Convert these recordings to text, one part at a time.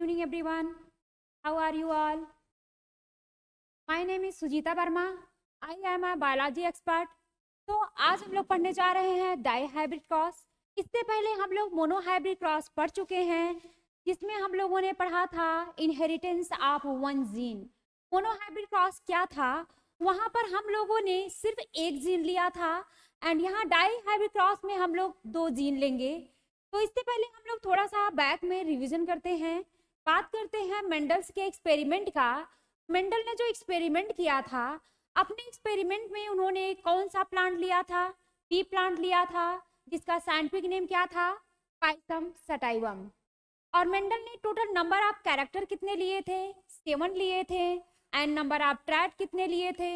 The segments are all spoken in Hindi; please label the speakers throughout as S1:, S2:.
S1: evening everyone. How are you all? My name is Sujita Verma. I am a biology expert. तो आज हम लोग पढ़ने जा रहे हैं डाई हाइब्रिड क्रॉस। इससे पहले हम लोग मोनो हाइब्रिड क्रॉस पढ़ चुके हैं, जिसमें हम लोगों ने पढ़ा था inheritance of one gene. Mono hybrid cross क्या था, वहां पर हम लोगों ने सिर्फ एक जीन लिया था, एंड यहाँ डाई हाइब्रिड क्रॉस में हम लोग 2 जीन लेंगे। तो इससे पहले हम लोग थोड़ा सा बैक में रिवीजन करते हैं, बात करते हैं मेंडल्स के एक्सपेरिमेंट का। मेंडल ने जो एक्सपेरिमेंट किया था, अपने एक्सपेरिमेंट में उन्होंने कौन सा प्लांट लिया था? पी प्लांट लिया था, जिसका साइंटिफिक नेम क्या था? Pisum sativum. और मेंडल ने टोटल नंबर ऑफ कैरेक्टर कितने लिए थे? 7 लिए थे। एंड नंबर ऑफ ट्रैट कितने लिए थे?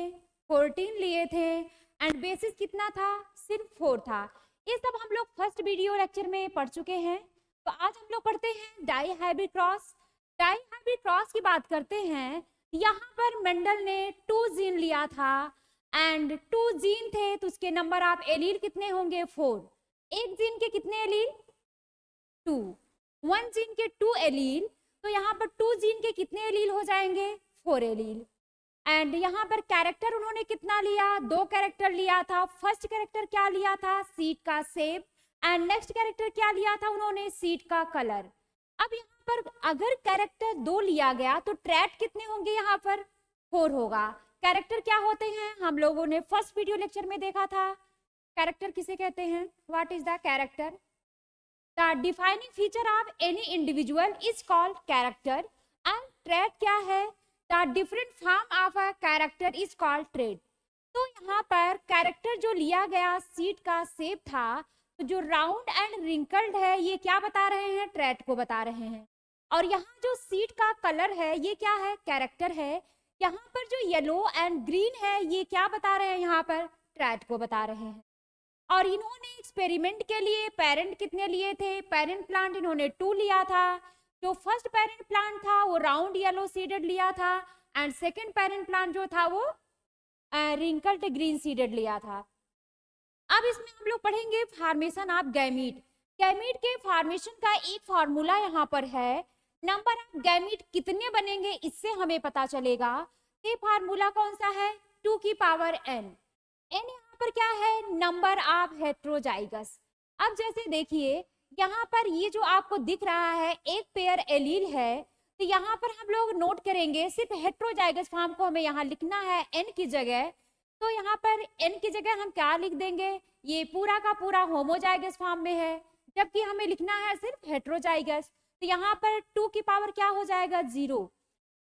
S1: 14 लिए थे। एंड बेसिस कितना था? सिर्फ 4 था। ये सब हम लोग फर्स्ट वीडियो लेक्चर में पढ़ चुके हैं। तो आज हम लोग पढ़ते हैं dihybrid cross. Dihybrid cross की बात करते हैं। यहाँ पर मेंडल ने 2 जीन लिया था, एंड 2 जीन थे तो उसके नंबर ऑफ एलील कितने होंगे? 4। एक जीन के कितने एलील? 2। 1 जीन के 2 एलील, तो यहाँ पर 2 जीन के कितने एलील हो जाएंगे? 4 एलील। एंड यहाँ पर कैरेक्टर उन्होंने कितना लिया? 2 कैरेक्टर लिया था। फर्स्ट कैरेक्टर क्या लिया था? सीड का शेप। एंड नेक्स्ट कैरेक्टर क्या लिया था उन्होंने? सीड का कलर। अब यहाँ पर अगर कैरेक्टर 2 लिया गया तो ट्रैट कितने होंगे? यहाँ पर 4 होगा। कैरेक्टर क्या होते हैं? हम लोगों ने फर्स्ट वीडियो लेक्चर में देखा था। कैरेक्टर किसे कहते हैं? What is the character? The defining feature of any individual is called character. And trait क्या है? The different form of a character is called trait. तो यहाँ पर कैरेक्टर जो लिया गया सीड का शेप था, तो जो राउंड एंड रिंकल्ड है, ये क्या बता रहे हैं? ट्रेट को बता रहे हैं। और यहाँ जो सीड का कलर है, ये क्या है? कैरेक्टर है। यहाँ पर जो येलो एंड ग्रीन है, ये क्या बता रहे हैं? यहाँ पर ट्रेट को बता रहे हैं। और इन्होंने एक्सपेरिमेंट के लिए पेरेंट कितने लिए थे? पेरेंट प्लांट इन्होंने 2 लिया था। जो फर्स्ट पेरेंट प्लांट था वो राउंड येलो सीडेड लिया था, एंड सेकंड पेरेंट प्लांट जो था वो रिंकल्ड ग्रीन सीडेड लिया था। अब इसमें हम लोग पढ़ेंगे फॉर्मेशन ऑफ गैमीट। गैमीट के फॉर्मेशन का एक फॉर्मूला यहाँ पर है। नंबर ऑफ गैमीट कितने बनेंगे इससे हमें पता चलेगा। ये फार्मूला कौन सा है? 2 की पावर n। n यहाँ पर क्या है? Number of heterozygous. अब जैसे देखिए, यहाँ पर ये जो आपको दिख रहा है एक पेयर एलील है, तो यहाँ पर हम लोग नोट करेंगे सिर्फ हेट्रोजाइगस फॉर्म को हमें यहाँ लिखना है n की जगह। तो यहाँ पर n की जगह हम क्या लिख देंगे? ये पूरा का पूरा होमोजाइगस फॉर्म में है, जबकि हमें लिखना है सिर्फ हेट्रोजाइगस। तो यहाँ पर 2 की पावर क्या हो जाएगा? 0।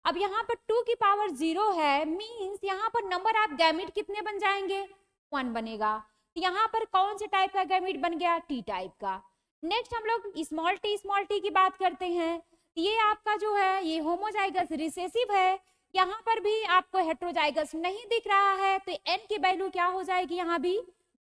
S1: अब यहाँ पर 2 की पावर 0 है, मीन्स यहाँ पर नंबर ऑफ गैमीट कितने बन जाएंगे? 1 बनेगा। तो यहाँ पर कौन से टाइप का गैमीट बन गया? टी टाइप का। नेक्स्ट हम लोग स्मॉल टी की बात करते हैं। ये आपका जो है ये होमोजाइगस रिसेसिव है। यहाँ पर भी आपको हेट्रोजाइगस नहीं दिख रहा है, तो n की वैल्यू क्या हो जाएगी? यहाँ भी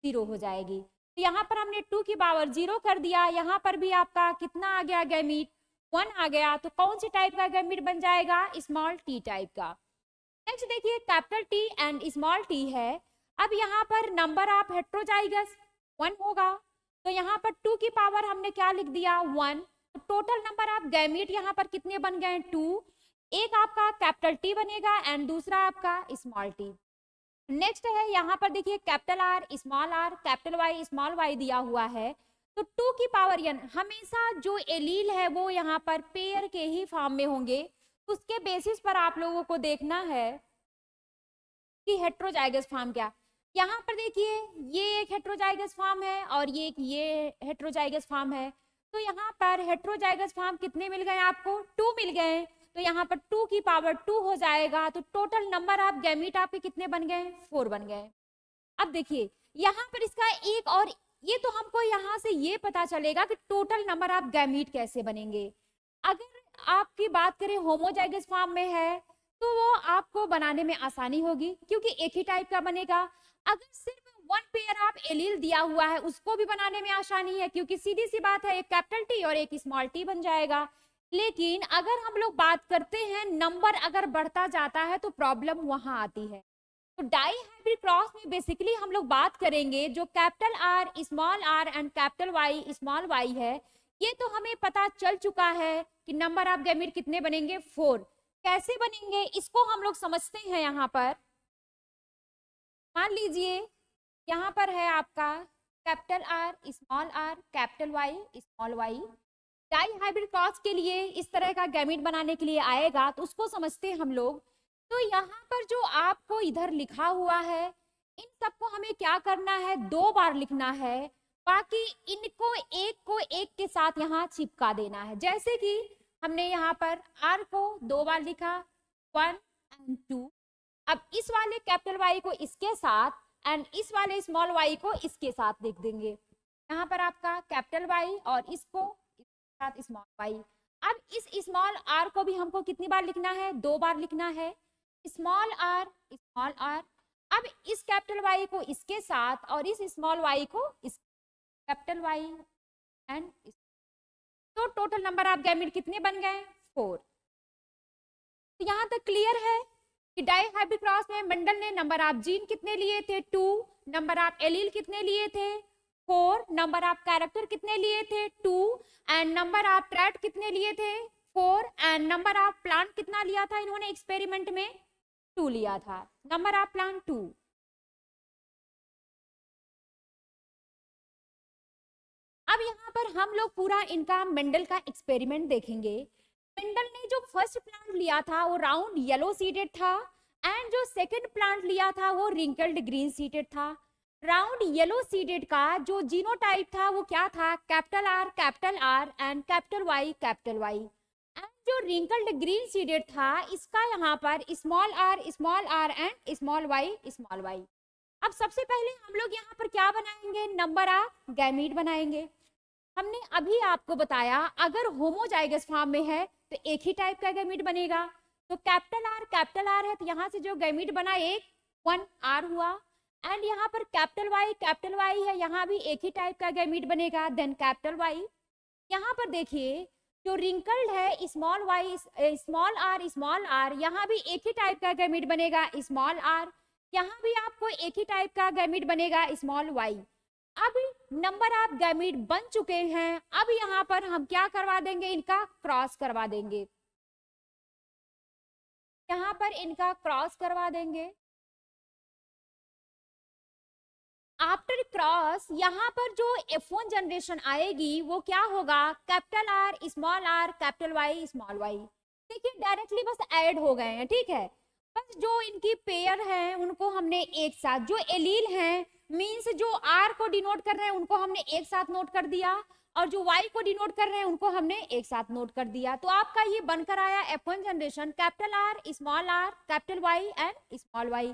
S1: 0 हो जाएगी। तो यहाँ पर हमने 2 की पावर 0 कर दिया। यहाँ पर भी आपका कितना आ गया? गैमीट 1 आ गया। तो कौन सी टाइप का गैमीट बन जाएगा? स्मॉल टी टाइप का। नेक्स्ट देखिए, capital T and small T है। अब यहाँ पर नंबर ऑफ हेट्रोजाइगस 1 होगा, तो यहाँ पर 2 की पावर हमने क्या लिख दिया? 1। तो टोटल नंबर ऑफ गैमीट यहाँ पर कितने बन गए? 2। एक आपका कैपिटल टी बनेगा एंड दूसरा आपका स्मॉल टी। नेक्स्ट है यहाँ पर देखिए capital R, small R, capital Y, small Y दिया हुआ है। तो 2 की पावर n, हमेशा जो एलील है वो यहाँ पर पेयर के ही फॉर्म में होंगे। उसके बेसिस पर आप लोगों को देखना है कि हेट्रोजाइगस फॉर्म क्या। यहाँ पर देखिए ये एक हेट्रोजाइगस फॉर्म है और ये हेट्रोजाइगस फॉर्म है। तो यहाँ पर हेट्रोजाइगस फॉर्म कितने मिल गए आपको? 2 मिल गए। तो यहाँ पर 2 की पावर 2 हो जाएगा। तो टोटल नंबर ऑफ गैमीट आपके कितने बन गए? 4 बन गए। अब देखिए यहाँ पर इसका एक और, ये तो हमको यहाँ से ये पता चलेगा कि टोटल नंबर ऑफ गैमीट कैसे बनेंगे। अगर आपकी बात करें होमोजाइगस फॉर्म में है तो वो आपको बनाने में आसानी होगी, क्योंकि एक ही टाइप का बनेगा। अगर सिर्फ 1 पेयर ऑफ एलील दिया हुआ है, उसको भी बनाने में आसानी है, क्योंकि सीधी सी बात है एक कैपिटल टी और एक स्मॉल टी बन जाएगा। लेकिन अगर हम लोग बात करते हैं नंबर अगर बढ़ता जाता है तो प्रॉब्लम वहां आती है। तो डाई हाइब्रिड क्रॉस में बेसिकली हम लोग बात करेंगे जो capital R, small R and capital Y, small Y है, ये तो हमें पता चल चुका है कि नंबर ऑफ गैमीट कितने बनेंगे, 4। कैसे बनेंगे इसको हम लोग समझते हैं। यहाँ पर मान लीजिए यहाँ पर है आपका capital R capital Y small Y. Dihybrid cross के लिए इस तरह का गैमीट बनाने के लिए आएगा तो उसको समझते हैं हम लोग। तो यहाँ पर जो आपको इधर लिखा हुआ है इन सबको हमें क्या करना है, 2 बार लिखना है। बाकी इनको एक को एक के साथ यहाँ चिपका देना है। जैसे कि हमने यहाँ पर आर को 2 बार लिखा, 1 and 2। अब इस वाले कैपिटल वाई को इसके साथ एंड इस वाले स्मॉल वाई को इसके साथ लिख देंगे। यहाँ पर आपका कैपिटल वाई और इसको इसके साथ स्मॉल वाई। अब इस स्मॉल आर को भी हमको कितनी बार लिखना है, 2 बार लिखना है। Small R small R. अब इस कैपिटल वाई को इसके साथ और इस स्मॉल वाई को इस कैपिटल वाई एंड तो टोटल नंबर ऑफ गैमीट कितने बन गए, 4। तो यहाँ तक क्लियर है कि डाई हाइब्रिड क्रॉस में मेंडल ने नंबर ऑफ जीन कितने लिए थे, 2। नंबर ऑफ एलील कितने लिए थे, 4। नंबर ऑफ कैरेक्टर कितने लिए थे, 2। एंड नंबर ऑफ ट्रेट कितने लिए थे, 4। एंड नंबर ऑफ प्लांट कितना लिया था इन्होंने एक्सपेरिमेंट में, 2 लिया था। Number of plant 2। अब यहाँ पर हम लोग पूरा इनका मेंडल का एक्सपेरिमेंट देखेंगे। मेंडल ने जो फर्स्ट प्लांट लिया था वो राउंड येलो सीडेड था एंड जो सेकंड प्लांट लिया था वो रिंकल्ड ग्रीन सीडेड था। राउंड येलो सीडेड का जो जीनोटाइप था वो क्या था, capital R and capital Y. And जो रिंकल्ड ग्रीन सीडेड था इसका यहाँ पर small R and small Y. अब सबसे पहले हम लोग यहाँ पर क्या बनाएंगे, नंबर ऑफ गैमीट बनाएंगे। हमने अभी आपको बताया अगर होमोजाइगस फॉर्म में है तो एक ही टाइप का गैमीट बनेगा। तो कैपिटल आर है तो यहाँ से जो गैमीट बना एक 1 आर हुआ। एंड यहाँ पर कैपिटल वाई है, यहाँ भी एक ही टाइप का गैमीट बनेगा, देन कैपिटल वाई। यहाँ पर देखिए जो रिंकल्ड है स्मॉल आर, यहाँ भी एक ही टाइप का गैमीट बनेगा, स्मॉल आर। यहाँ भी आपको एक ही टाइप का गैमीट बनेगा, स्मॉल वाई। अब नंबर ऑफ गैमीट बन चुके हैं। अब यहाँ पर हम क्या करवा देंगे, इनका क्रॉस करवा देंगे। यहाँ पर इनका क्रॉस करवा देंगे। आफ्टर क्रॉस यहाँ पर जो F1 जनरेशन आएगी वो क्या होगा, capital R capital Y small Y. देखिए डायरेक्टली बस ऐड हो गए हैं, ठीक है। बस जो इनकी पेयर हैं उनको हमने एक साथ, जो एलील हैं मींस जो आर को डिनोट कर रहे हैं उनको हमने एक साथ नोट कर दिया और जो वाई को डिनोट कर रहे हैं उनको हमने एक साथ नोट कर दिया। तो आपका ये बनकर आया F1 generation, capital R capital Y and small Y.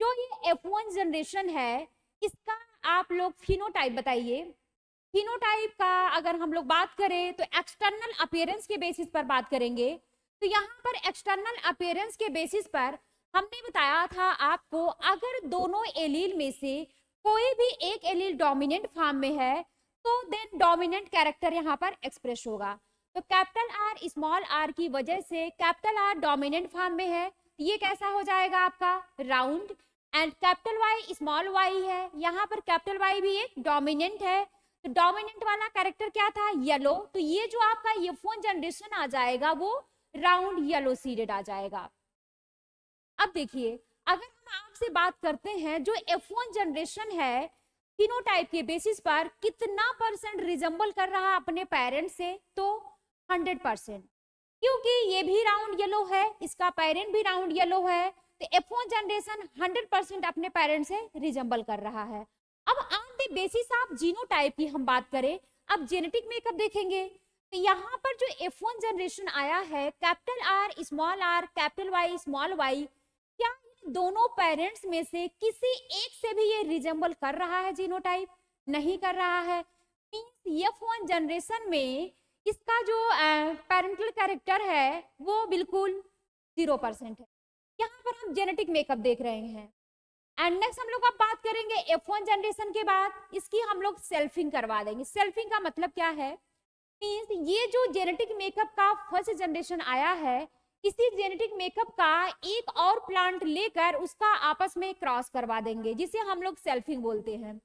S1: जो ये F1 जनरेशन है इसका आप लोग फिनोटाइप बताइए। फिनोटाइप का अगर हम लोग बात करें तो एक्सटर्नल अपीयरेंस के बेसिस पर बात करेंगे। तो यहाँ पर एक्सटर्नल अपीयरेंस के बेसिस पर हमने बताया था आपको अगर दोनों एलील में से कोई भी एक एलील डोमिनेंट फॉर्म में है तो देन डोमिनेंट कैरेक्टर यहाँ पर एक्सप्रेस होगा। तो कैपिटल आर स्मॉल आर की वजह से कैपिटल आर डोमिनेंट फॉर्म में है, ये कैसा हो जाएगा आपका round. And capital Y small Y है, यहाँ पर कैपिटल वाई भी एक डोमिनेंट है। तो डोमिनेंट वाला कैरेक्टर क्या था, येलो। तो ये जो आपका F1 जनरेशन आ जाएगा वो राउंड येलो सीडेड आ जाएगा। अब देखिए अगर हम आपसे बात करते हैं जो F1 जनरेशन है फिनोटाइप के बेसिस पर कितना % रिजेंबल कर रहा है अपने पेरेंट से, तो 100%, क्योंकि ये भी राउंड येलो है, इसका पेरेंट भी राउंड येलो है। तो F1 जनरेशन 100% अपने पेरेंट से रिजेंबल कर रहा है। अब on the basis of genotype की हम बात करें, अब जेनेटिक मेकअप देखेंगे। तो यहाँ पर जो F1 जनरेशन आया है capital R capital Y small Y, क्या दोनों पेरेंट्स में से किसी एक से भी ये रिजेंबल कर रहा है जीनोटाइप, नहीं कर रहा है। मींस F1 जनरेशन में इसका जो पेरेंटल कैरेक्टर है वो बिल्कुल 0% है। यहाँ पर हम जेनेटिक मेकअप देख रहे हैं। एंड नेक्स्ट हम लोग अब बात करेंगे F1 जनरेशन के बाद इसकी हम लोग सेल्फिंग करवा देंगे। सेल्फिंग का मतलब क्या है, मींस ये जो जेनेटिक मेकअप का फर्स्ट जनरेशन आया है इसी जेनेटिक मेकअप का एक और प्लांट लेकर उसका आपस में क्रॉस करवा देंगे, जिसे हम लोग सेल्फिंग बोलते हैं।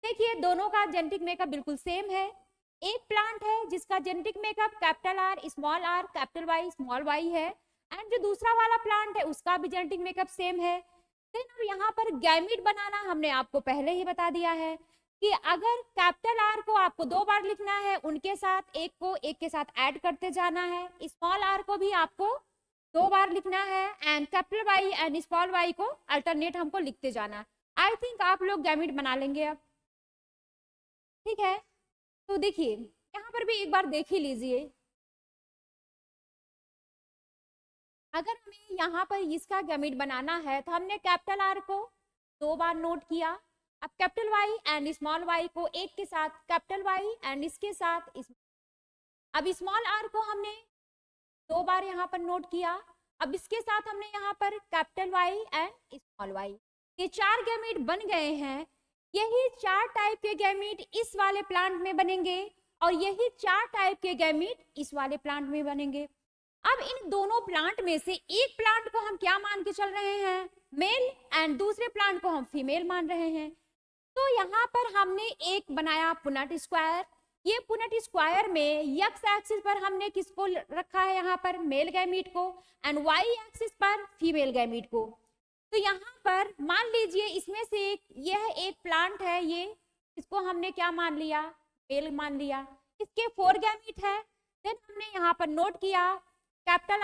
S1: देखिए दोनों का जेनेटिक मेकअप बिल्कुल सेम है। एक प्लांट है जिसका genetic makeup capital R capital Y small Y है, एंड जो दूसरा वाला प्लांट है उसका भी जेनेटिक मेकअप सेम है। देन अब यहाँ पर गैमीट बनाना हमने आपको पहले ही बता दिया है कि अगर कैपिटल आर को आपको 2 बार लिखना है, उनके साथ एक को एक के साथ ऐड करते जाना है, स्मॉल आर को भी आपको 2 बार लिखना है, and capital Y and small Y को अल्टरनेट हमको लिखते जाना है। आई थिंक आप लोग गैमीट बना लेंगे अब, ठीक है। तो देखिए यहाँ पर भी एक बार देख ही लीजिए, अगर हमें यहाँ पर इसका गैमीट बनाना है तो हमने कैपिटल आर को 2 बार नोट किया, अब capital Y and small Y को एक के साथ कैपिटल वाई एंड इसके साथ अब स्मॉल आर को हमने 2 बार यहाँ पर नोट किया, अब इसके साथ हमने यहाँ पर capital Y and small Y, ये 4 गैमीट बन गए हैं। यही 4 टाइप के गैमीट इस वाले प्लांट में बनेंगे और यही 4 टाइप के गैमीट इस वाले प्लांट में बनेंगे। अब इन दोनों प्लांट में से एक प्लांट को हम क्या मान के चल रहे हैं, मेल, एंड दूसरे प्लांट को हम फीमेल मान रहे हैं। तो यहाँ पर हमने एक बनाया पुनेट स्क्वायर, ये पुनेट स्क्वायर में एक्स एक्सिस पर हमने किसको रखा है, यहाँ पर मेल गैमीट को, एंड वाई एक्सिस पर फीमेल गैमीट को। तो यहाँ पर मान लीजिए इसमें से यह एक प्लांट है, ये इसको हमने क्या मान लिया, मेल मान लिया, इसके 4 गैमीट है। देन हमने यहाँ पर नोट किया capital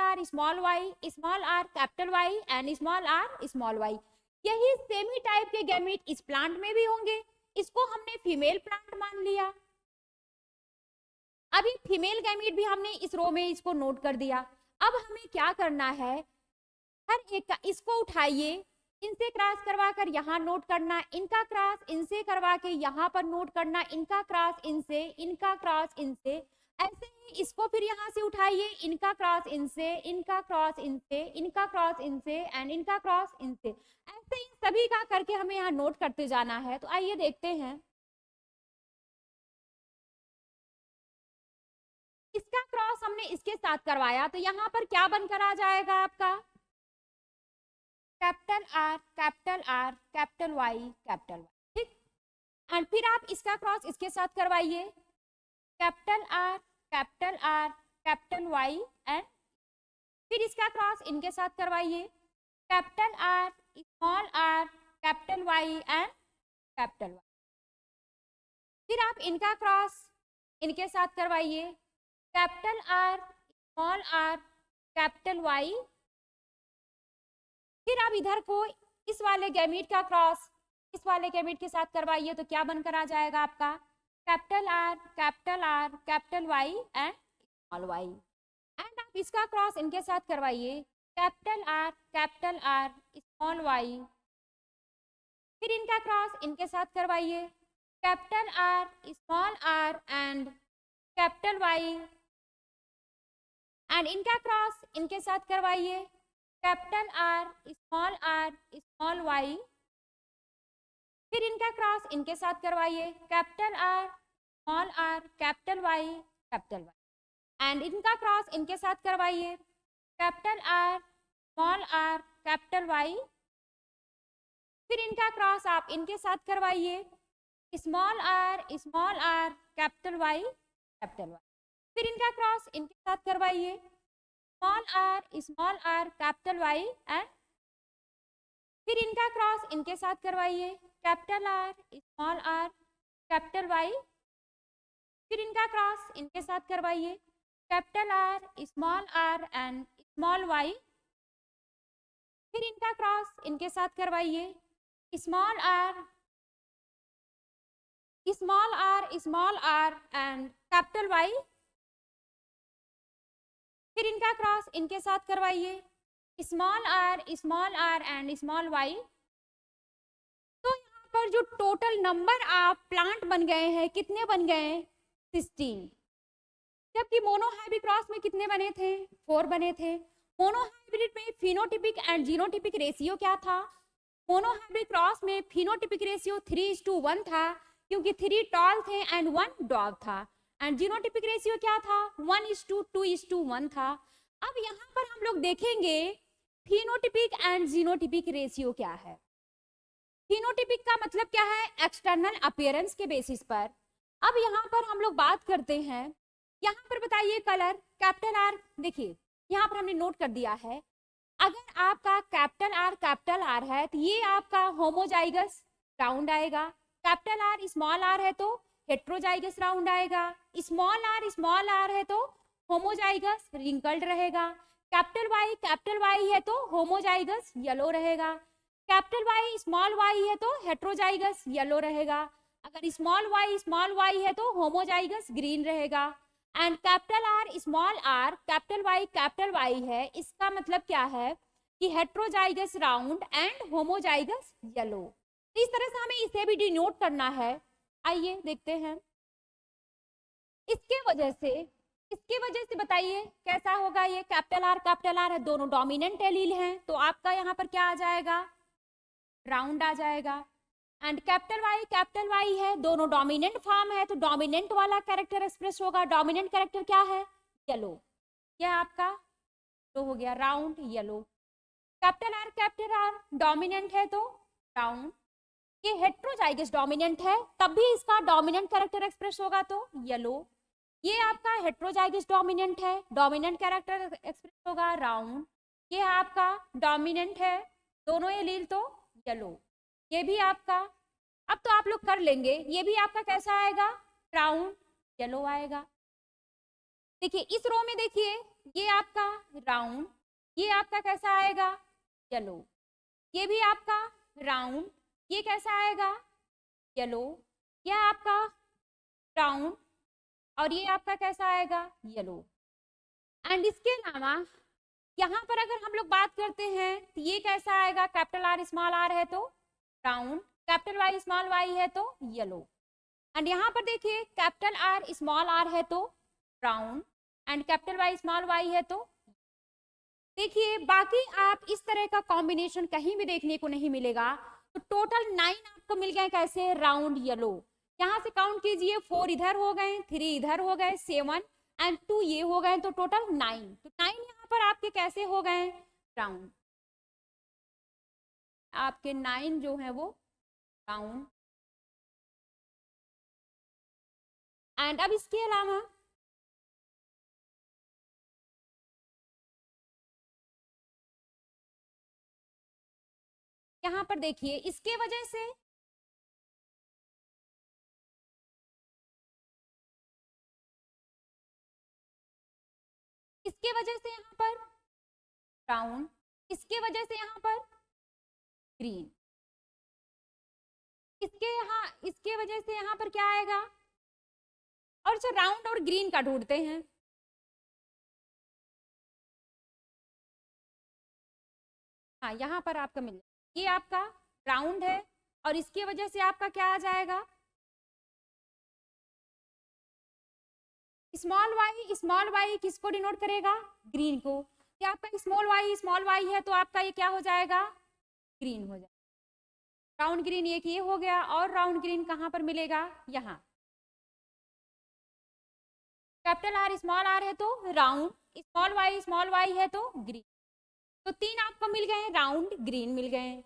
S1: R small Y capital Y and small Y. यही सेमी टाइप के गैमीट इस प्लांट में भी होंगे, इसको हमने फीमेल प्लांट मान लिया। अभी फीमेल गैमीट भी हमने इस रो में इसको नोट कर दिया। अब हमें क्या करना है, हर एक का इसको उठाइए, इनसे क्रॉस करवा कर यहाँ नोट करना, इनका क्रॉस इनसे करवा के यहाँ पर नोट करना, इनका क्रॉस इनसे, इनका क्रॉस इनसे, ऐसे ही इसको फिर यहाँ से उठाइए, इनका क्रॉस इनसे, इनका क्रॉस इनसे, इनका क्रॉस इनसे एंड इनका क्रॉस इनसे, ऐसे ही सभी का करके हमें यहाँ नोट करते जाना है। तो आइए देखते हैं, इसका क्रॉस हमने इसके साथ करवाया तो यहाँ पर क्या बनकर आ जाएगा आपका, कैपिटल वाई, ठीक। एंड फिर आप इसका क्रॉस इसके साथ करवाइए, capital R capital Y, and फिर इसका क्रॉस इनके साथ करवाइए, capital R capital Y and capital Y. फिर आप इनका क्रॉस इनके साथ करवाइए, कैपिटल आर कैपिटल वाई। फिर आप इधर को इस वाले गैमीट का क्रॉस इस वाले गैमीट के साथ करवाइए तो क्या बनकर आ जाएगा आपका, capital R capital Y and small Y. And आप इसका क्रॉस इनके साथ करवाइए, कैपिटल आर स्मॉल वाई। फिर इनका क्रॉस इनके साथ करवाइए, capital R small R and capital Y. And इनका क्रॉस इनके साथ करवाइए, कैपिटल आर स्मॉल वाई। फिर इनका क्रॉस इनके साथ करवाइए, capital R capital Y capital Y. And इनका क्रॉस इनके साथ करवाइए, कैपिटल आर कैपिटल वाई। फिर इनका क्रॉस आप इनके साथ करवाइए, small R capital Y capital Y. फिर इनका क्रॉस इनके साथ करवाइए, small R capital Y and फिर इनका क्रॉस इनके साथ करवाइए, कैपिटल आर कैपिटल वाई। फिर इनका क्रॉस इनके साथ करवाइए, capital R and small Y. फिर इनका क्रॉस इनके साथ करवाइए, small R and capital Y. फिर इनका क्रॉस इनके साथ करवाइए, small R and small Y. तो यहाँ पर जो टोटल नंबर आप प्लांट बन गए हैं, कितने बन गए, 16। जबकि मोनोहाइब्रिड क्रॉस में कितने बने थे, 4 बने थे। मोनोहाइब्रिड में फिनोटिपिक एंड जीनोटिपिक रेशियो क्या था, मोनोहाइब्रिड क्रॉस में फिनोटिपिक रेशियो 3:1 था, क्योंकि 3 टॉल थे एंड 1 डॉग था। एंड जीनोटिपिक रेशियो क्या था, 1:2:1 था। अब यहाँ पर हम लोग देखेंगे फिनोटिपिक एंड जीनोटिपिक रेशियो क्या है। फिनोटिपिक का मतलब क्या है, एक्सटर्नल अपीयरेंस के बेसिस पर, अब यहाँ पर हम लोग बात करते हैं, यहाँ पर बताइए कलर कैपिटल आर, देखिए यहाँ पर हमने नोट कर दिया है, अगर आपका कैपिटल आर है तो ये आपका होमोजाइगस राउंड आएगा, कैपिटल आर स्मॉल आर है तो हेट्रोजाइगस राउंड आएगा, स्मॉल आर है तो होमोजाइगस रिंकल्ड रहेगा, कैपिटल वाई है तो होमोजाइगस येलो रहेगा, कैपिटल वाई है तो हेट्रोजाइगस येलो रहेगा, अगर स्मॉल वाई है तो होमोजाइगस ग्रीन रहेगा, एंड कैपिटल वाई है, इसका मतलब क्या है कि heterozygous round and homozygous yellow. तो इस तरह से हमें इसे भी डिनोट करना है। आइए देखते हैं इसके वजह से बताइए कैसा होगा, ये कैपिटल आर है, दोनों डोमिनेंट एलील हैं, तो आपका यहाँ पर क्या आ जाएगा, राउंड आ जाएगा, एंड कैपिटल वाई है, दोनों डोमिनेंट फॉर्म है, तो डोमिनेंट वाला कैरेक्टर एक्सप्रेस होगा, डोमिनेंट कैरेक्टर क्या है, येलो, यह आपका तो हो गया round yellow. Capital R dominant है तो राउंड, ये हेट्रोजाइगस डोमिनेंट है तब भी इसका डोमिनेंट कैरेक्टर एक्सप्रेस होगा तो येलो, ये आपका हेट्रोजाइगस डोमिनेंट है, डोमिनेंट कैरेक्टर एक्सप्रेस होगा राउंड, ये आपका डोमिनेंट है, दोनों एलील तो येलो, ये भी आपका, अब तो आप लोग कर लेंगे, ये भी आपका कैसा आएगा, राउंड येलो आएगा। देखिए इस रो में देखिए ये आपका राउंड, ये आपका कैसा आएगा, येलो, ये भी आपका राउंड, ये कैसा आएगा, येलो, यह आपका राउंड और ये आपका कैसा आएगा, येलो। एंड इसके अलावा यहाँ पर अगर हम लोग बात करते हैं तो ये कैसा आएगा, कैपिटल आर स्मॉल आर है तो round, capital Y small Y है तो येलो, एंड यहाँ पर देखिए कैपिटल आर स्मॉल आर है तो round and capital Y small Y है तो, देखिए बाकी आप इस तरह का कॉम्बिनेशन कहीं भी देखने को नहीं मिलेगा। तो टोटल 9 आपको मिल गए कैसे, राउंड येलो, यहाँ से काउंट कीजिए 4 इधर हो गए, 3 इधर हो गए, 7 एंड 2 ये हो गए, तो टोटल 9, तो 9 यहाँ पर आपके कैसे हो गए, राउंड, आपके 9 जो है वो राउंड। एंड अब इसके अलावा यहाँ पर देखिए इसके वजह से यहाँ पर राउंड, इसके वजह से यहाँ पर ग्रीन, इसके वजह से यहाँ पर क्या आएगा, और जो राउंड और ग्रीन का ढूंढते हैं, हाँ यहाँ पर आपका मिल, ये आपका राउंड है और इसकी वजह से आपका क्या आ जाएगा, स्मॉल वाई किसको डिनोट करेगा, ग्रीन को, ये आपका स्मॉल वाई है तो आपका ये क्या हो जाएगा, ग्रीन हो जाएगा, राउंड ग्रीन एक ये हो गया, और राउंड ग्रीन कहाँ पर मिलेगा, यहाँ, कैपिटल आर स्मॉल आर है तो राउंड, स्मॉल वाई है तो ग्रीन, तो 3 आपको मिल गए, राउंड ग्रीन मिल गए।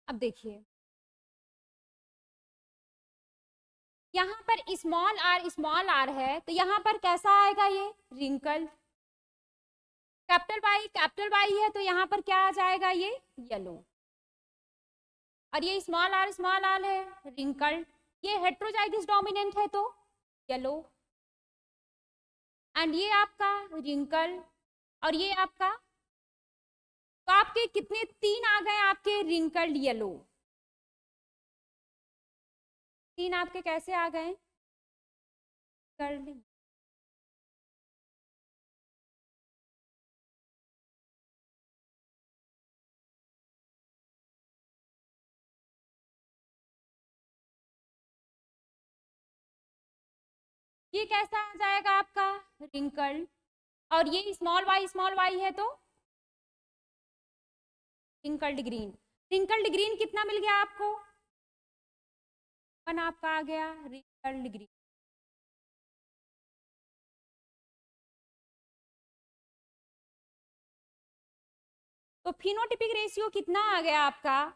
S1: अब देखिए यहाँ पर स्मॉल आर है तो यहाँ पर कैसा आएगा, ये रिंकल, कैपिटल वाई है तो यहाँ पर क्या आ जाएगा, ये येलो, और ये स्मॉल आर है रिंकल्ड, ये हेट्रोजाइगस डोमिनेंट है तो येलो, एंड ये आपका रिंकल और ये आपका, तो आपके कितने 3 आ गए आपके रिंकल्ड येलो, 3 आपके कैसे आ गए, ये कैसा आ जाएगा आपका रिंकल्ड, और ये स्मॉल वाई है तो रिंकल्ड ग्रीन कितना मिल गया आपको, 1 आपका आ गया। ग्रीन। तो फिनोटिपिक रेशियो कितना आ गया आपका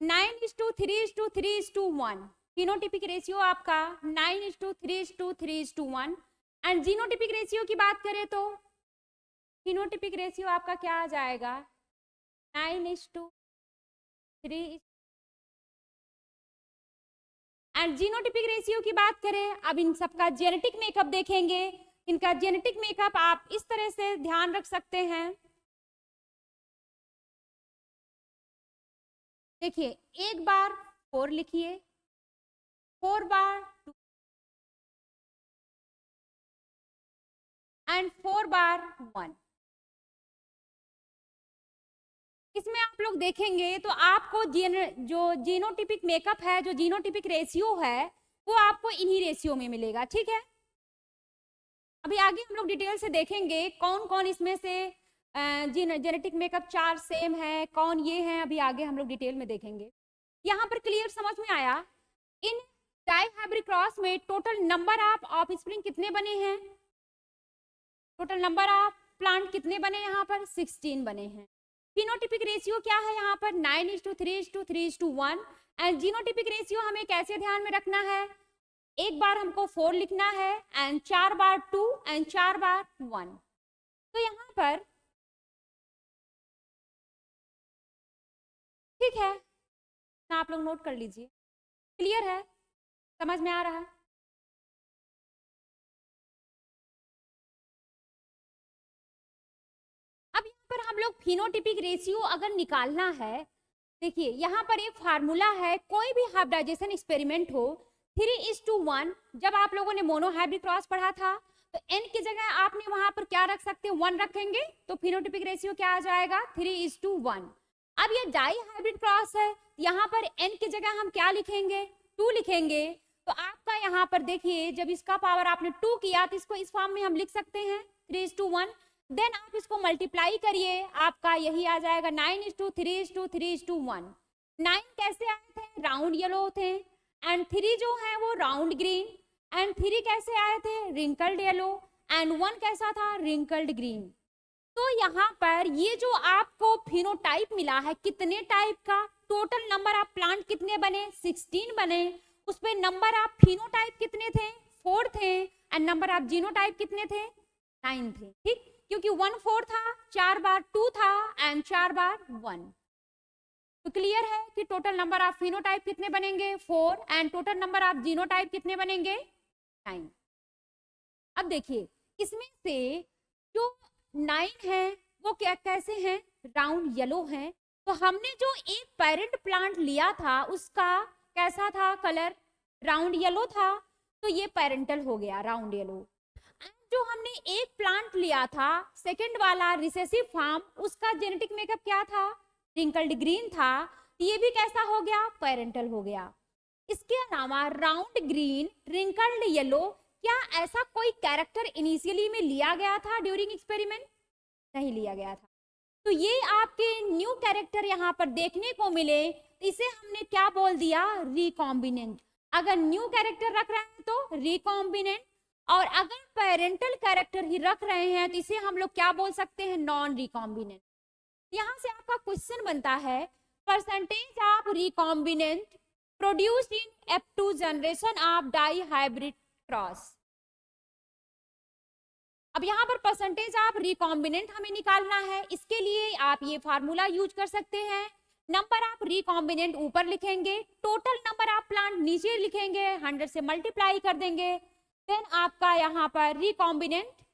S1: 9:3:3:1। फिनोटिपिक रेशियो आपका 9:3:3:1। एंड जीनोटिपिक रेशियो की बात करें तो फिनोटिपिक रेशियो आपका क्या आ जाएगा 9:3। एंड जीनोटिपिक रेशियो की बात करें, अब इन सबका जेनेटिक मेकअप देखेंगे। इनका जेनेटिक मेकअप आप इस तरह से ध्यान रख सकते हैं। देखिए, एक बार 4 लिखिए, 4 बार 2 एंड 4 बार 1। इसमें आप लोग देखेंगे तो आपको जो जीनोटिपिक मेकअप है, जो जीनोटिपिक रेशियो है, वो आपको इन्हीं रेशियो में मिलेगा। ठीक है, अभी आगे हम लोग डिटेल से देखेंगे कौन कौन इसमें से जेनेटिक मेकअप 4 सेम है, कौन ये है, अभी आगे हम लोग डिटेल में देखेंगे। यहाँ पर क्लियर समझ में आया। इन डाइहाइब्रिड क्रॉस में टोटल नंबर ऑफ ऑफस्प्रिंग कितने बने हैं, टोटल नंबर ऑफ प्लांट कितने बने, यहाँ पर 16 बने हैं। फिनोटिपिक रेशियो क्या है यहाँ पर 9:3:3:1। एंड जीनोटिपिक रेशियो हमें कैसे ध्यान में रखना है, एक बार हमको 4 लिखना है एंड 4 बार 2 एंड 4 बार 1। तो यहाँ पर ठीक है ना, आप लोग नोट कर लीजिए। क्लियर है, समझ में आ रहा है। अब यहाँ पर हम लोग फिनोटिपिक रेशियो अगर निकालना है, देखिए यहाँ पर एक फार्मूला है, कोई भी हाइब्रिडाइजेशन एक्सपेरिमेंट हो 3:1। जब आप लोगों ने मोनोहाइब्रिड क्रॉस पढ़ा था तो n की जगह आपने वहां पर क्या रख सकते हैं, 1 रखेंगे, तो फिनोटिपिक रेशियो क्या आ जाएगा 3:1। अब ये डाई हाइब्रिड क्रॉस है, यहाँ पर n की जगह हम क्या लिखेंगे 2 लिखेंगे। तो आपका यहाँ पर देखिए, जब इसका पावर आपने 2 किया तो इसको इस फॉर्म में हम लिख सकते हैं 3:1। देन आप इसको मल्टीप्लाई करिए, आपका यही आ जाएगा 9:3:3:1। 9 कैसे आए थे, राउंड येलो थे, एंड 3 जो है वो राउंड ग्रीन, एंड 3 कैसे आए थे, रिंकल्ड येलो, एंड 1 कैसा था, रिंकल्ड ग्रीन। तो यहाँ पर ये जो आपको फिनोटाइप मिला है, कितने टाइप का, टोटल नंबर ऑफ प्लांट कितने बने 16 बने, उसपे नंबर ऑफ फिनोटाइप कितने थे 4 थे, एंड नंबर ऑफ जीनोटाइप कितने थे 9 थे। ठीक, क्योंकि 1/4 था, 4 बार 2 था एंड 4 बार 1। तो क्लियर है कि टोटल नंबर ऑफ फिनोटाइप कितने बनेंगे 4 and total number of genotype कितने बनेंगे 9। अब देखिए, इसमें से जो 9 है वो क्या कैसे हैं, राउंड येलो हैं। तो हमने जो एक पेरेंट प्लांट लिया था उसका कैसा था कलर, राउंड येलो था, तो ये पेरेंटल हो गया राउंड येलो। जो हमने एक प्लांट लिया था सेकंड वाला रिसेसिव फॉर्म, उसका जेनेटिक मेकअप क्या था, रिंकल्ड ग्रीन था, ये भी कैसा हो गया, पेरेंटल हो गया। इसके अलावा राउंड ग्रीन, रिंकल्ड येलो, क्या ऐसा कोई कैरेक्टर इनिशियली में लिया गया था ड्यूरिंग एक्सपेरिमेंट, नहीं लिया गया था। तो ये आपके न्यू कैरेक्टर यहाँ पर देखने को मिले, इसे हमने क्या बोल दिया, रिकॉम्बिनेंट। अगर न्यू कैरेक्टर रख रहे हैं तो रिकॉम्बिनेंट, और अगर पेरेंटल कैरेक्टर ही रख रहे हैं तो इसे हम लोग क्या बोल सकते हैं, नॉन रिकॉम्बिनेंट। यहाँ से आपका क्वेश्चन बनता है, percentage of recombinant produced in F2 generation of dihybrid cross. अब यहाँ पर परसेंटेज ऑफ रिकॉम्बिनेंट हमें निकालना है, इसके लिए आप ये फार्मूला यूज कर सकते हैं। नंबर ऑफ रिकॉम्बिनेंट ऊपर लिखेंगे, टोटल नंबर ऑफ प्लांट नीचे लिखेंगे, 100 से मल्टीप्लाई कर देंगे, देन आपका यहाँ पर रिकॉम्बिनेंट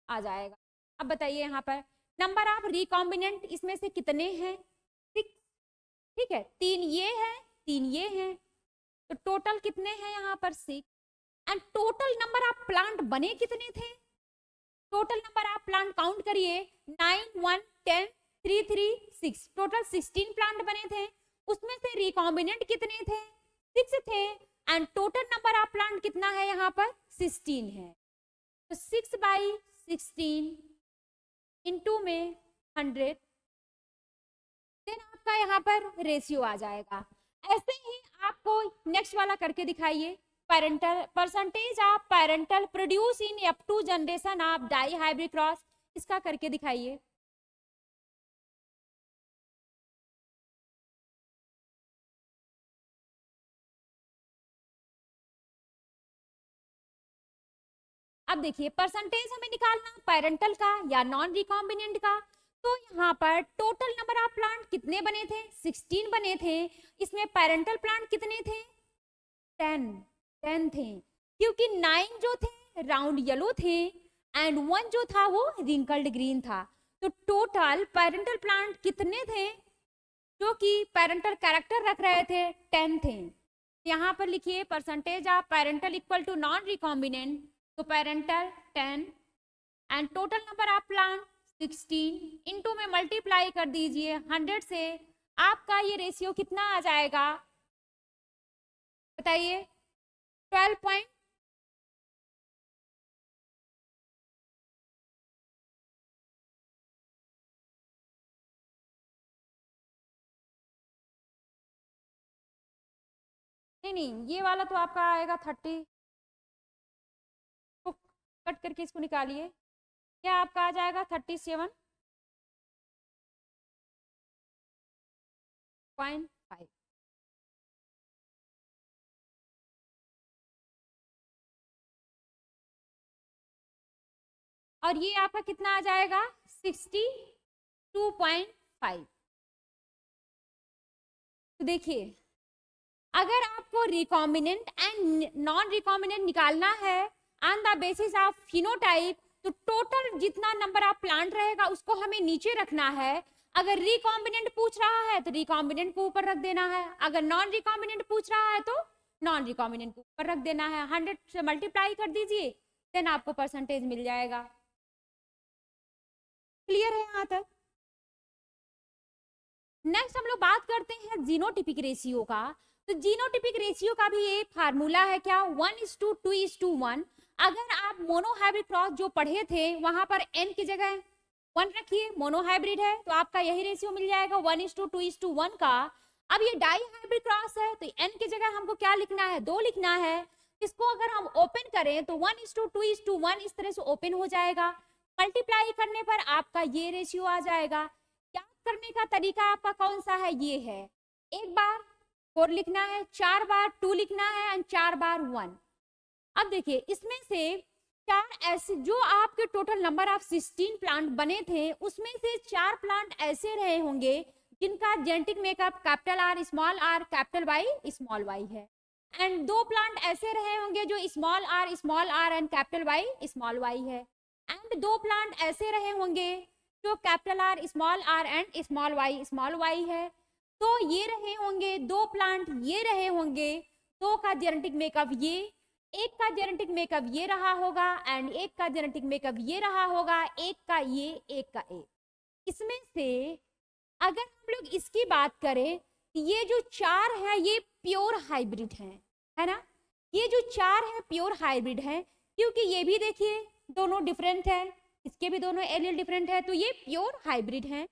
S1: आ जाएगा। अब बताइए यहाँ पर नंबर ऑफ रिकॉम्बिनेंट इसमें से कितने हैं, 6। ठीक है, 3 ये है 3 ये है, तो टोटल कितने हैं यहाँ पर 6। And total number of plant बने कितने थे, total number of plant count करिए 9 1 10 3 3 6, टोटल 16 प्लांट बने थे, उसमें से रिकॉम्बिनेंट कितने थे 6 थे, and total number of plant कितना है यहाँ पर 16 है। तो 6/16 इंटू में 100, देन आपका यहाँ पर रेशियो आ जाएगा। ऐसे ही आपको नेक्स्ट वाला करके दिखाइए, parental percentage of parental produce in up to generation of dihybrid cross, इसका करके दिखाइए। अब देखिए परसेंटेज हमें निकालना पेरेंटल का या नॉन रिकॉम्बिनेंट का, तो यहाँ पर टोटल नंबर ऑफ प्लांट कितने बने थे, 16 बने थे। इसमें पेरेंटल प्लांट कितने थे, 10 थे, क्योंकि 9 जो थे राउंड येलो थे एंड 1 जो था वो रिंकल्ड ग्रीन था। तो टोटल पेरेंटल प्लांट कितने थे जो कि पेरेंटल कैरेक्टर रख रहे थे, 10 थे। यहाँ पर लिखिए percentage of parental equal to non recombinant, तो parental 10 and total number of plant 16 into में मल्टीप्लाई कर दीजिए 100 से, आपका ये रेशियो कितना आ जाएगा बताइए, 12 नहीं, ये वाला तो आपका आएगा 30, तो कट करके इसको निकालिए, क्या आपका आ जाएगा 37.5। और ये आपका कितना आ जाएगा 62.5। तो देखिए अगर आपको रिकॉम्बिनेंट एंड नॉन रिकॉम्बिनेंट निकालना है on the basis of phenotype, तो टोटल जितना नंबर ऑफ प्लांट रहेगा उसको हमें नीचे रखना है। अगर रिकॉम्बिनेंट पूछ रहा है तो रिकॉम्बिनेंट को ऊपर रख देना है, अगर नॉन रिकॉम्बिनेंट पूछ रहा है तो नॉन रिकॉम्बिनेंट को ऊपर रख देना है। 100 से मल्टीप्लाई कर दीजिए, देन आपको परसेंटेज मिल जाएगा। क्लियर है यहाँ तक? नेक्स्ट हम लोग बात करते हैं जीनोटिपिक रेशियो का। तो जीनोटिपिक रेशियो का भी एक फार्मूला है, क्या, 1:2:1। अगर आप मोनोहाइब्रिड क्रॉस जो पढ़े थे वहां पर n की जगह 1 रखिए, मोनोहाइब्रिड है तो आपका यही रेशियो मिल जाएगा 1:2:1 का। अब ये डाई हाइब्रिड क्रॉस है तो n की जगह हमको क्या लिखना है, 2 लिखना है। इसको अगर हम ओपन करें तो 1:2:1 इस तरह से ओपन हो जाएगा। मल्टीप्लाई करने पर आपका ये रेशियो आ जाएगा। याद करने का तरीका आपका कौन सा है, ये है, एक बार 4 लिखना है, 4 बार 2 लिखना है एंड 4 बार 1। अब देखिए इसमें से 4 ऐसे जो आपके टोटल नंबर ऑफ 16 प्लांट बने थे उसमें से 4 प्लांट ऐसे रहे होंगे जिनका genetic makeup capital R capital Y small Y है, एंड 2 प्लांट ऐसे रहे होंगे जो small R and capital Y है, एंड 2 प्लांट ऐसे रहे होंगे जो capital R and small Y है। तो ये रहे होंगे 2 प्लांट, ये रहे होंगे, 2 का जेनेटिक मेकअप ये, एक का जेनेटिक मेकअप ये रहा होगा एंड एक का जेनेटिक मेकअप ये रहा होगा, एक का ये, एक का एक। इसमें से अगर हम लोग इसकी बात करें तो ये जो 4 है ये प्योर हाइब्रिड है ना, ये जो 4 है प्योर हाइब्रिड है, क्योंकि ये भी देखिए दोनों डिफरेंट है, इसके भी दोनों एलील डिफरेंट है, तो ये प्योर हाइब्रिड है।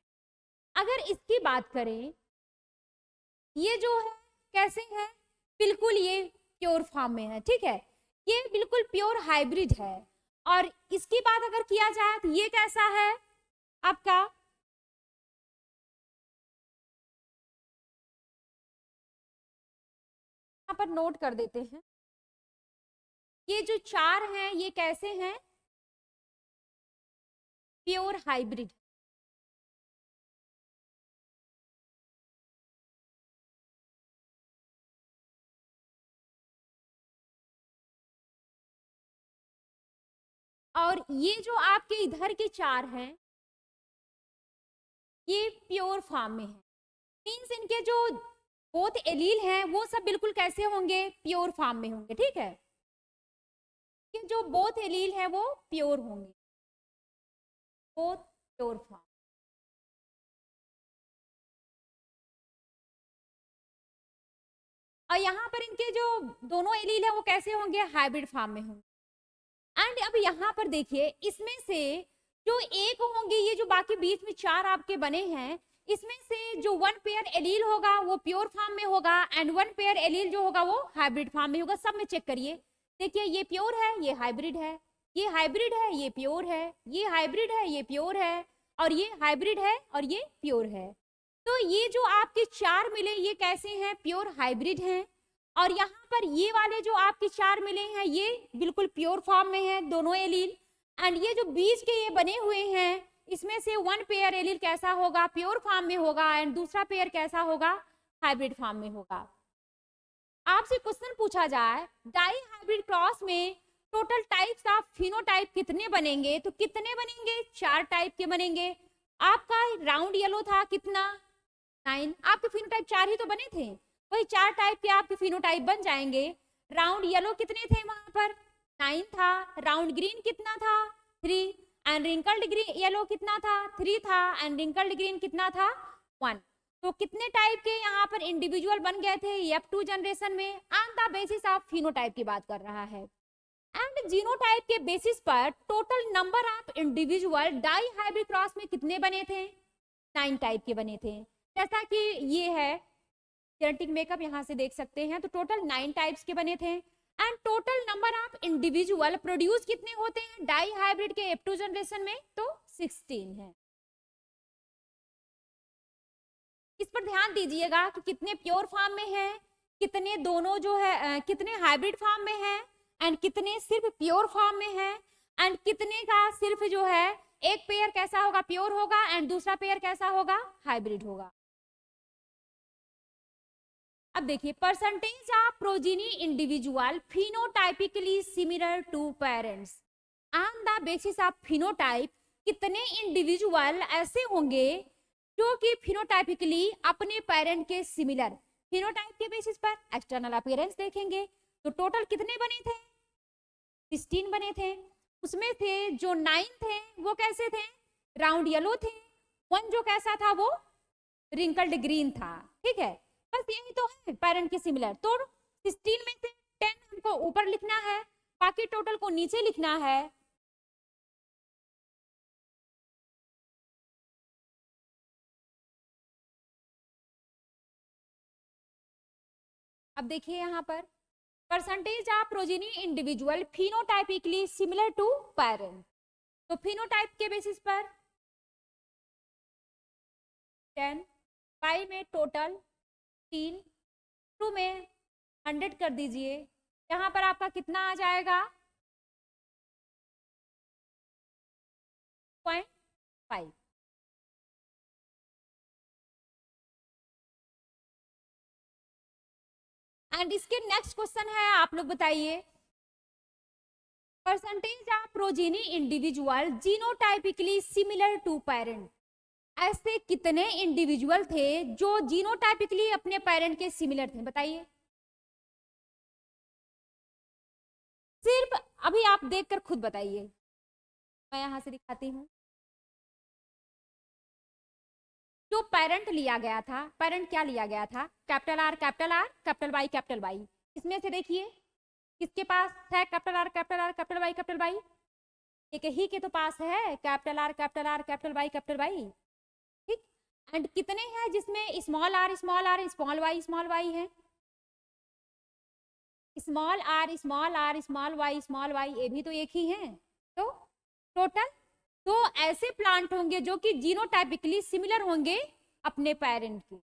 S1: अगर इसकी बात करें ये जो है कैसे है, बिल्कुल ये प्योर फॉर्म में है, ठीक है, ये बिल्कुल प्योर हाइब्रिड है। और इसकी बात अगर किया जाए तो ये कैसा है आपका, यहाँ पर नोट कर देते हैं, ये जो 4 हैं ये कैसे हैं, प्योर हाइब्रिड। और ये जो आपके इधर के 4 हैं ये प्योर फॉर्म में है, मीन्स इनके जो बोथ एलील हैं वो सब बिल्कुल कैसे होंगे, प्योर फॉर्म में होंगे, ठीक है, कि जो बोथ एलील हैं वो प्योर होंगे, बोथ प्योर फॉर्म। और यहाँ पर इनके जो दोनों एलील है वो कैसे होंगे, हाइब्रिड फॉर्म में होंगे। एंड अब यहाँ पर देखिए इसमें से जो एक होंगे, ये जो बाकी बीच में 4 आपके बने हैं इसमें से जो 1 पेयर एलील होगा वो प्योर फॉर्म में होगा एंड 1 पेयर एलील जो होगा वो हाइब्रिड फॉर्म में होगा। सब में चेक करिए, देखिए ये प्योर है, ये हाइब्रिड है, ये हाइब्रिड है, ये प्योर है, ये हाइब्रिड है, ये प्योर है, और ये हाइब्रिड है और ये प्योर है। तो ये जो आपके 4 मिले ये कैसे हैं? प्योर हाइब्रिड हैं। और यहाँ पर ये वाले जो आपके 4 मिले हैं ये बिल्कुल प्योर फॉर्म में है दोनों एलील। एंड ये जो बीच के ये बने हुए हैं इसमें से 1 पेयर एलील कैसा होगा? प्योर फॉर्म में होगा एंड दूसरा पेयर कैसा होगा? हाइब्रिड फॉर्म में होगा। आपसे क्वेश्चन पूछा जाए डाई हाइब्रिड क्रॉस में टोटल टाइप्स ऑफ फिनोटाइप कितने बनेंगे? तो कितने बनेंगे? 4 टाइप के बनेंगे। आपका राउंड येलो था कितना? 9। आपके फिनोटाइप 4 ही तो बने थे, वही 4 टाइप के आपके फिनोटाइप बन जाएंगे। राउंड येलो कितने थे वहां पर? 9 था। राउंड ग्रीन कितना था? 3। एंड रिंकल्ड ग्रीन येलो कितना था? 3 था। एंड रिंकल्ड ग्रीन कितना था? 1। तो कितने टाइप के यहाँ पर इंडिविजुअल बन गए थे F2 जनरेशन में? On the basis of phenotype की बात कर रहा है। एंड जीनोटाइप के बेसिस पर total number of individual dihybrid cross में कितने बने थे? 9 टाइप के बने थे। जैसा कि ये है जेनेटिक मेकअप, यहाँ से देख सकते हैं। तो टोटल 9 टाइप्स के बने थे। And total number of individual produce कितने होते हैं डाई हाइब्रिड के F2 जनरेशन में? तो 16 है। इस पर ध्यान दीजिएगा कि कितने प्योर फॉर्म में है, कितने दोनों जो है कितने हाइब्रिड फॉर्म में है एंड कितने सिर्फ प्योर फॉर्म में है एंड कितने का सिर्फ जो है एक पेयर कैसा होगा? प्योर होगा एंड दूसरा पेयर कैसा होगा? हाइब्रिड होगा। अब देखिए percentage of progeny individual phenotypically similar to parents. On the basis of phenotype कितने इंडिविजुअल ऐसे होंगे जो कि फिनोटाइपिकली अपने पेरेंट के सिमिलर? फिनोटाइप के बेसिस पर एक्सटर्नल अपीयरेंस देखेंगे तो टोटल कितने बने थे? 16 बने थे। उसमें से जो 9 थे वो कैसे थे? राउंड येलो थे। 1 जो कैसा था? वो रिंकल्ड ग्रीन था। ठीक है, बस यही तो है पेरेंट के सिमिलर। तो 16 में से 10 हमको ऊपर लिखना है, बाकी टोटल को नीचे लिखना है। अब देखिए यहाँ पर percentage of progeny individual phenotypically similar to parent. तो फिनोटाइप के बेसिस पर 10, पाई में टोटल 3, 2 में 100 कर दीजिए। यहाँ पर आपका कितना आ जाएगा? 0.5। एंड इसके नेक्स्ट क्वेश्चन है, आप लोग बताइए percentage of progeny individual genotypically similar to parent. ऐसे कितने इंडिविजुअल थे जो जीनोटाइपिकली अपने पेरेंट के सिमिलर थे? बताइए। सिर्फ अभी आप देखकर खुद बताइए, मैं यहां से दिखाती हूं। जो पेरेंट लिया गया था, पेरेंट क्या लिया गया था? Capital R capital R capital Y capital Y. इसमें से देखिए किसके पास है capital R capital R capital Y capital Y? एक ही के तो पास है capital R capital R capital Y capital Y. ठीक, एंड कितने हैं जिसमें small R small small Y है? स्मॉल आर स्मॉल वाई, ये भी तो एक ही है। तो टोटल तो ऐसे प्लांट होंगे जो कि जीनोटाइपिकली सिमिलर होंगे अपने पेरेंट के।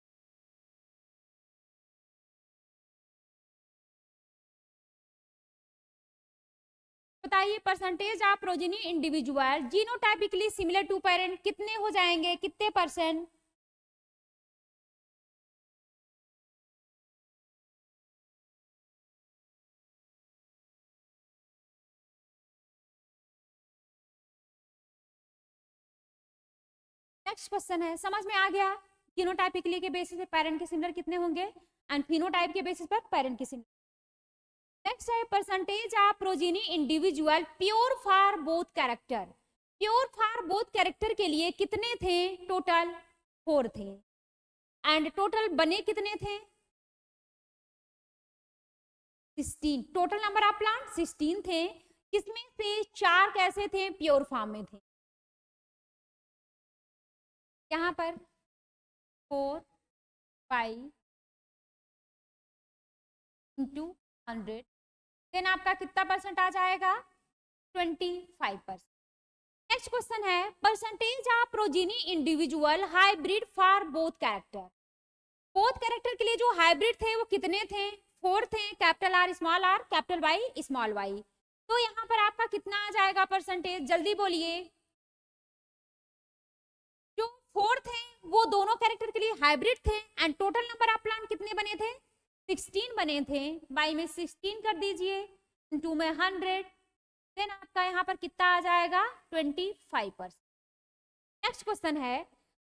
S1: बताइए percentage of progeny individual genotypically similar to parent कितने हो जाएंगे? कितने परसेंट? नेक्स्ट क्वेश्चन है, समझ में आ गया? जीनोटाइपिकली के बेसिस पे पेरेंट के सिमिलर कितने होंगे एंड फिनोटाइप के बेसिस पर पेरेंट के सिमिलर। नेक्स्ट है percentage of progeny individual pure for both character. Pure for both character के लिए कितने थे? टोटल 4 थे। एंड टोटल बने कितने थे? 16। टोटल नंबर ऑफ प्लांट 16 थे, जिसमें से 4 कैसे थे? प्योर फॉर्म में थे। यहाँ पर 4 5 इंटू 100, देन आपका कितना परसेंट आ जाएगा? 25%। नेक्स्ट क्वेश्चन है percentage of progeny individual hybrid for both character. Both character के लिए जो हाइब्रिड थे वो कितने थे? 4 थे, capital R capital Y small Y. तो यहाँ पर आपका कितना आ जाएगा परसेंटेज? जल्दी बोलिए। जो 4 थे वो दोनों कैरेक्टर के लिए हाइब्रिड थे and total number of plant कितने बने थे? 16 बने थे। बाई में 16 कर दीजिए, इनटू में 100, देन आपका यहाँ पर कितना आ जाएगा? 25%। नेक्स्ट क्वेश्चन है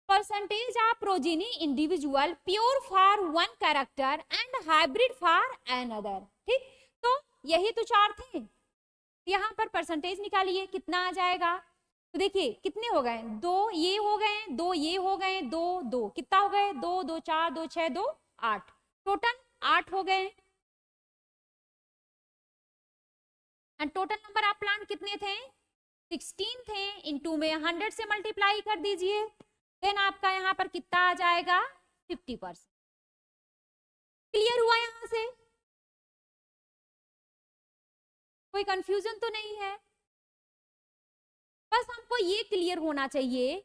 S1: percentage of progeny individual pure for one character and hybrid for another. ठीक, तो यही तो 4 थे। यहाँ पर परसेंटेज निकालिए, कितना आ जाएगा? तो देखिए कितने हो गए? 2 ये हो गए, 2 ये हो गए, 2 2 कितना हो गए? 2 2 4 2 6 2 8, टोटल 8 हो गए। And total number of plant कितने थे? 16 थे, इनटू में 100 से मल्टीप्लाई कर दीजिए, देन आपका यहाँ पर कितना आ जाएगा? 50%। क्लियर हुआ यहां से? कोई कंफ्यूजन तो नहीं है? बस हमको ये क्लियर होना चाहिए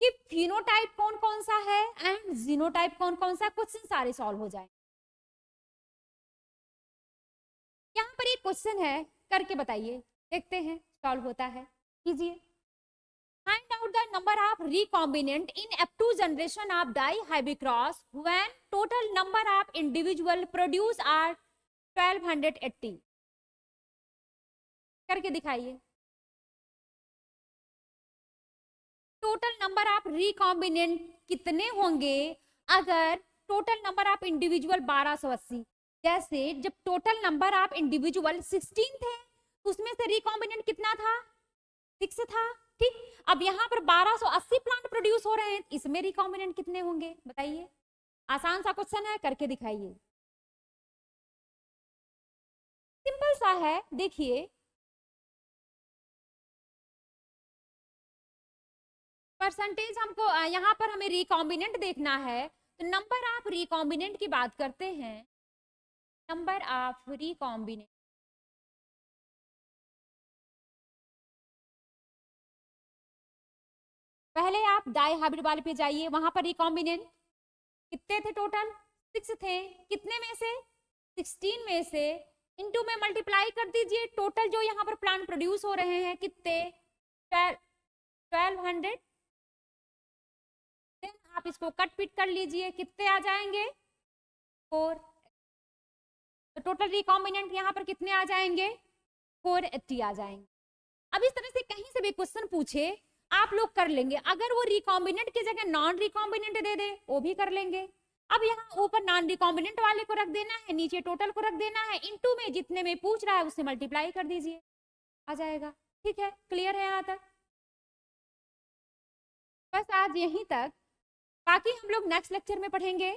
S1: कि फिनोटाइप कौन कौन सा है एंड जीनोटाइप कौन कौन सा, क्वेश्चन सारे सॉल्व हो जाए। यहाँ पर एक क्वेश्चन है, करके बताइए, देखते हैं सॉल्व होता है। कीजिए। Find out the number of recombinant in F2 generation of dihybrid cross when total number of individual produced are 1280। करके दिखाइए। टोटल नंबर ऑफ रिकॉम्बिनेंट कितने होंगे अगर टोटल नंबर ऑफ इंडिविजुअल 1280? जैसे जब टोटल नंबर ऑफ इंडिविजुअल 16 थे उसमें से रिकॉम्बिनेंट कितना था? 6 था। ठीक, अब यहाँ पर 1280 प्लांट प्रोड्यूस हो रहे हैं, इसमें रिकॉम्बिनेंट कितने होंगे बताइए? आसान सा क्वेश्चन है, करके दिखाइए। सिंपल सा है, देखिए परसेंटेज हमको यहाँ पर हमें रिकॉम्बिनेंट देखना है, तो नंबर ऑफ रिकॉम्बिनेंट की बात करते हैं। नंबर ऑफ रिकॉम्बिनेंट, पहले आप डाइहाइब्रिड वाले पे जाइए, वहां पर रिकॉम्बिनेंट कितने थे? टोटल 6 थे। कितने में से? 16 में से, इनटू में मल्टीप्लाई कर दीजिए, टोटल जो यहाँ पर प्लांट प्रोड्यूस हो रहे हैं कितने? 1200। देन आप इसको कट पिट कर लीजिए, कितने आ जाएंगे? 4। तो टोटल रिकॉम्बिनेंट यहाँ पर कितने आ जाएंगे? 480 आ जाएंगे। अब इस तरह से कहीं से भी क्वेश्चन पूछे आप लोग कर लेंगे। अगर वो रिकॉम्बिनेंट की जगह नॉन रिकॉम्बिनेंट दे दे वो भी कर लेंगे। अब यहाँ ऊपर नॉन रिकॉम्बिनेंट वाले को रख देना है, नीचे टोटल को रख देना है, इनटू में जितने में पूछ रहा है उससे मल्टीप्लाई कर दीजिए, आ जाएगा। ठीक है, क्लियर है यहाँ तक? बस आज यहीं तक, बाकी हम लोग नेक्स्ट लेक्चर में पढ़ेंगे।